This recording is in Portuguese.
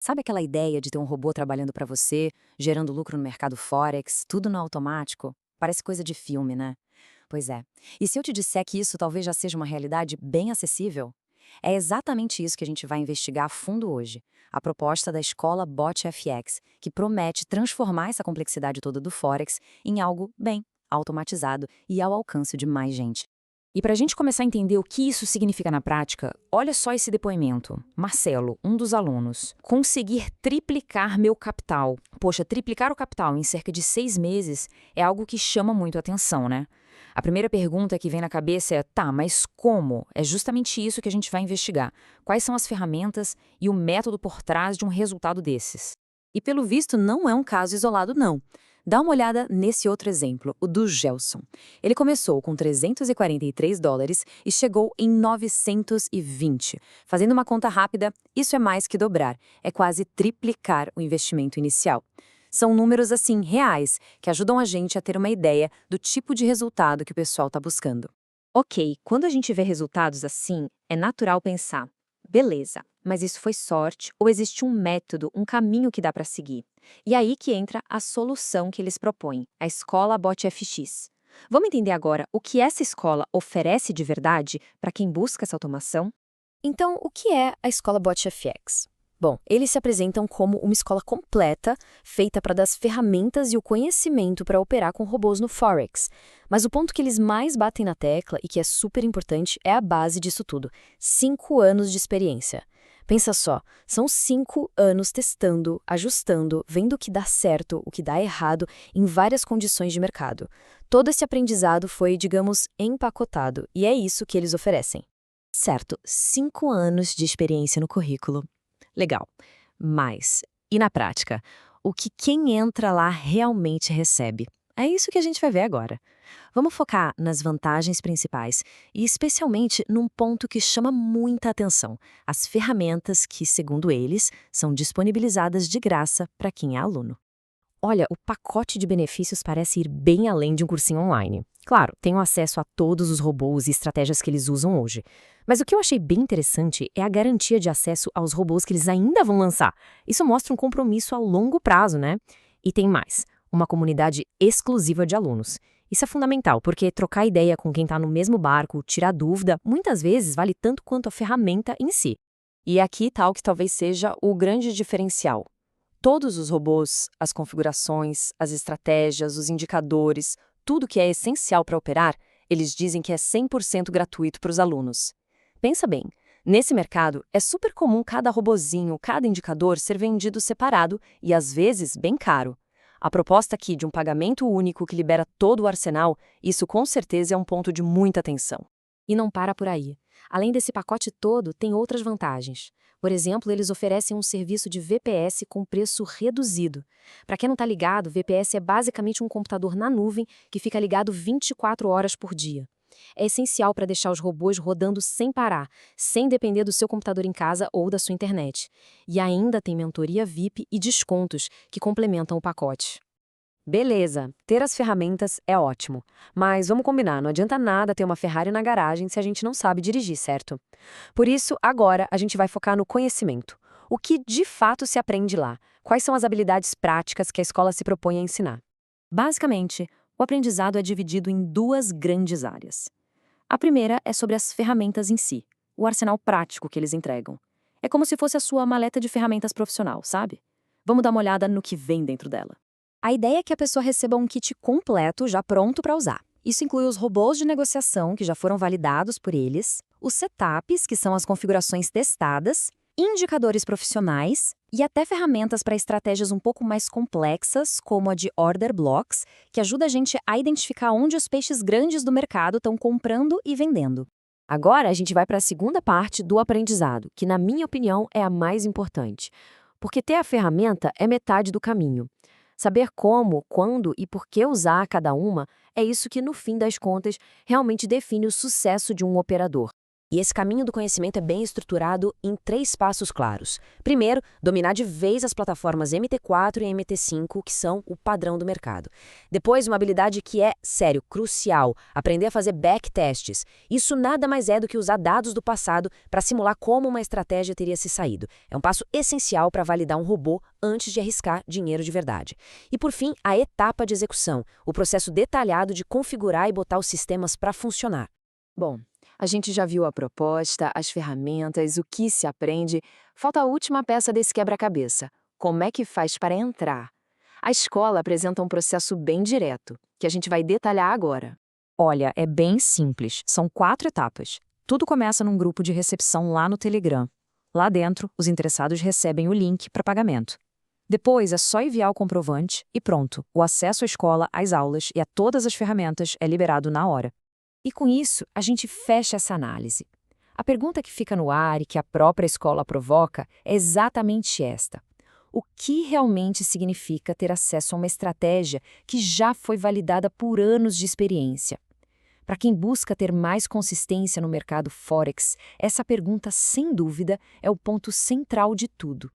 Sabe aquela ideia de ter um robô trabalhando para você, gerando lucro no mercado Forex, tudo no automático? Parece coisa de filme, né? Pois é. E se eu te disser que isso talvez já seja uma realidade bem acessível? É exatamente isso que a gente vai investigar a fundo hoje. A proposta da escola BotFX, que promete transformar essa complexidade toda do Forex em algo bem automatizado e ao alcance de mais gente. E para a gente começar a entender o que isso significa na prática, olha só esse depoimento. Marcelo, um dos alunos. Conseguir triplicar meu capital. Poxa, triplicar o capital em cerca de 6 meses é algo que chama muito a atenção, né? A primeira pergunta que vem na cabeça é, tá, mas como? É justamente isso que a gente vai investigar. Quais são as ferramentas e o método por trás de um resultado desses? E pelo visto não é um caso isolado, não. Dá uma olhada nesse outro exemplo, o do Gelson. Ele começou com US$ 343 e chegou em 920. Fazendo uma conta rápida, isso é mais que dobrar, é quase triplicar o investimento inicial. São números, assim, reais, que ajudam a gente a ter uma ideia do tipo de resultado que o pessoal está buscando. Ok, quando a gente vê resultados assim, é natural pensar, beleza, mas isso foi sorte ou existe um método, um caminho que dá para seguir? E aí que entra a solução que eles propõem, a escola BotFX. Vamos entender agora o que essa escola oferece de verdade para quem busca essa automação? Então, o que é a escola BotFX? Bom, eles se apresentam como uma escola completa, feita para dar as ferramentas e o conhecimento para operar com robôs no Forex. Mas o ponto que eles mais batem na tecla e que é super importante é a base disso tudo: 5 anos de experiência. Pensa só, são 5 anos testando, ajustando, vendo o que dá certo, o que dá errado em várias condições de mercado. Todo esse aprendizado foi, digamos, empacotado, e é isso que eles oferecem. Certo, 5 anos de experiência no currículo. Legal. Mas, e na prática? O que quem entra lá realmente recebe? É isso que a gente vai ver agora. Vamos focar nas vantagens principais e especialmente num ponto que chama muita atenção: as ferramentas que, segundo eles, são disponibilizadas de graça para quem é aluno. Olha, o pacote de benefícios parece ir bem além de um cursinho online. Claro, tenho acesso a todos os robôs e estratégias que eles usam hoje. Mas o que eu achei bem interessante é a garantia de acesso aos robôs que eles ainda vão lançar. Isso mostra um compromisso a longo prazo, né? E tem mais, uma comunidade exclusiva de alunos. Isso é fundamental, porque trocar ideia com quem está no mesmo barco, tirar dúvida, muitas vezes vale tanto quanto a ferramenta em si. E aqui está o que talvez seja o grande diferencial. Todos os robôs, as configurações, as estratégias, os indicadores, tudo que é essencial para operar, eles dizem que é 100% gratuito para os alunos. Pensa bem, nesse mercado é super comum cada robozinho, cada indicador ser vendido separado e às vezes bem caro. A proposta aqui de um pagamento único que libera todo o arsenal, isso com certeza é um ponto de muita atenção. E não para por aí. Além desse pacote todo, tem outras vantagens. Por exemplo, eles oferecem um serviço de VPS com preço reduzido. Para quem não está ligado, VPS é basicamente um computador na nuvem que fica ligado 24 horas por dia. É essencial para deixar os robôs rodando sem parar, sem depender do seu computador em casa ou da sua internet. E ainda tem mentoria VIP e descontos que complementam o pacote. Beleza, ter as ferramentas é ótimo. Mas vamos combinar, não adianta nada ter uma Ferrari na garagem se a gente não sabe dirigir, certo? Por isso, agora a gente vai focar no conhecimento. O que de fato se aprende lá? Quais são as habilidades práticas que a escola se propõe a ensinar? Basicamente, o aprendizado é dividido em duas grandes áreas. A primeira é sobre as ferramentas em si, o arsenal prático que eles entregam. É como se fosse a sua maleta de ferramentas profissional, sabe? Vamos dar uma olhada no que vem dentro dela. A ideia é que a pessoa receba um kit completo já pronto para usar. Isso inclui os robôs de negociação que já foram validados por eles, os setups, que são as configurações testadas, indicadores profissionais e até ferramentas para estratégias um pouco mais complexas, como a de Order Blocks, que ajuda a gente a identificar onde os peixes grandes do mercado estão comprando e vendendo. Agora a gente vai para a segunda parte do aprendizado, que na minha opinião é a mais importante. Porque ter a ferramenta é metade do caminho. Saber como, quando e por que usar cada uma é isso que, no fim das contas, realmente define o sucesso de um operador. E esse caminho do conhecimento é bem estruturado em 3 passos claros. Primeiro, dominar de vez as plataformas MT4 e MT5, que são o padrão do mercado. Depois, uma habilidade que é, sério, crucial, aprender a fazer backtests. Isso nada mais é do que usar dados do passado para simular como uma estratégia teria se saído. É um passo essencial para validar um robô antes de arriscar dinheiro de verdade. E por fim, a etapa de execução, o processo detalhado de configurar e botar os sistemas para funcionar. Bom, a gente já viu a proposta, as ferramentas, o que se aprende. Falta a última peça desse quebra-cabeça. Como é que faz para entrar? A escola apresenta um processo bem direto, que a gente vai detalhar agora. Olha, é bem simples. São 4 etapas. Tudo começa num grupo de recepção lá no Telegram. Lá dentro, os interessados recebem o link para pagamento. Depois é só enviar o comprovante e pronto. O acesso à escola, às aulas e a todas as ferramentas é liberado na hora. E com isso, a gente fecha essa análise. A pergunta que fica no ar e que a própria escola provoca é exatamente esta: o que realmente significa ter acesso a uma estratégia que já foi validada por anos de experiência? Para quem busca ter mais consistência no mercado Forex, essa pergunta, sem dúvida, é o ponto central de tudo.